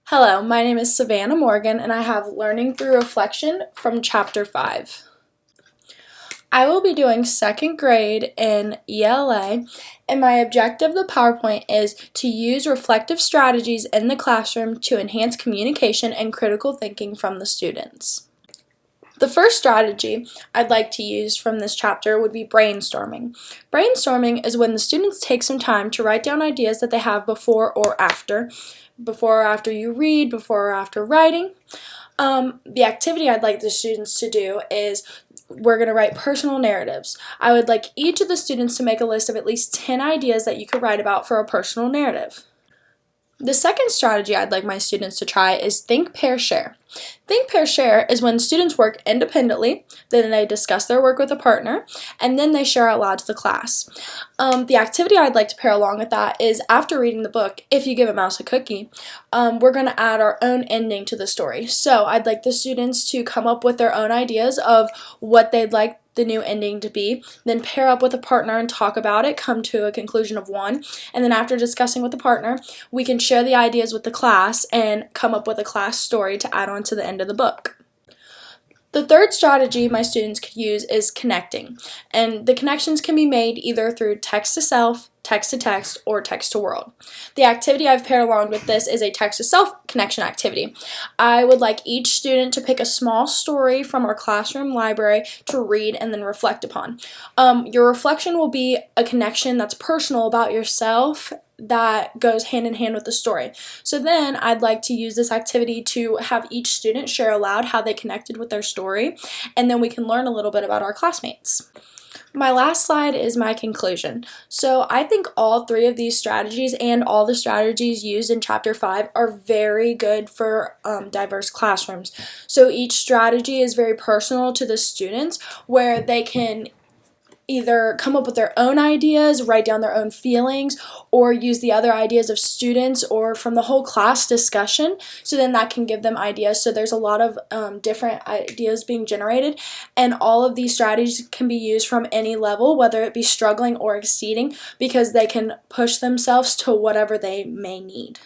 Hello, my name is Savannah Morgan, and I have Learning Through Reflection from Chapter 5. I will be doing second grade in ELA, and my objective of the PowerPoint is to use reflective strategies in the classroom to enhance communication and critical thinking from the students. The first strategy I'd like to use from this chapter would be brainstorming. Brainstorming is when the students take some time to write down ideas that they have before or after you read, before or after writing. The activity I'd like the students to do is we're going to write personal narratives. I would like each of the students to make a list of at least 10 ideas that you could write about for a personal narrative. The second strategy I'd like my students to try is think, pair, share. Think, pair, share is when students work independently, then they discuss their work with a partner, and then they share out loud to the class. The activity I'd like to pair along with that is after reading the book, If You Give a Mouse a Cookie, we're going to add our own ending to the story. So I'd like the students to come up with their own ideas of what they'd like the new ending to be, then pair up with a partner and talk about it, come to a conclusion of one, and then after discussing with the partner, we can share the ideas with the class and come up with a class story to add on to the end of the book. The third strategy my students could use is connecting, and the connections can be made either through text to self, text to text, or text to world. The activity I've paired along with this is a text to self connection activity. I would like each student to pick a small story from our classroom library to read and then reflect upon. Your reflection will be a connection that's personal about yourself that goes hand in hand with the story. So then I'd like to use this activity to have each student share aloud how they connected with their story, and then we can learn a little bit about our classmates. My last slide is my conclusion. So I think all three of these strategies and all the strategies used in Chapter 5 are very good for diverse classrooms. So each strategy is very personal to the students, where they can either come up with their own ideas, write down their own feelings, or use the other ideas of students or from the whole class discussion. So then that can give them ideas. So there's a lot of different ideas being generated, and all of these strategies can be used from any level, whether it be struggling or exceeding, because they can push themselves to whatever they may need.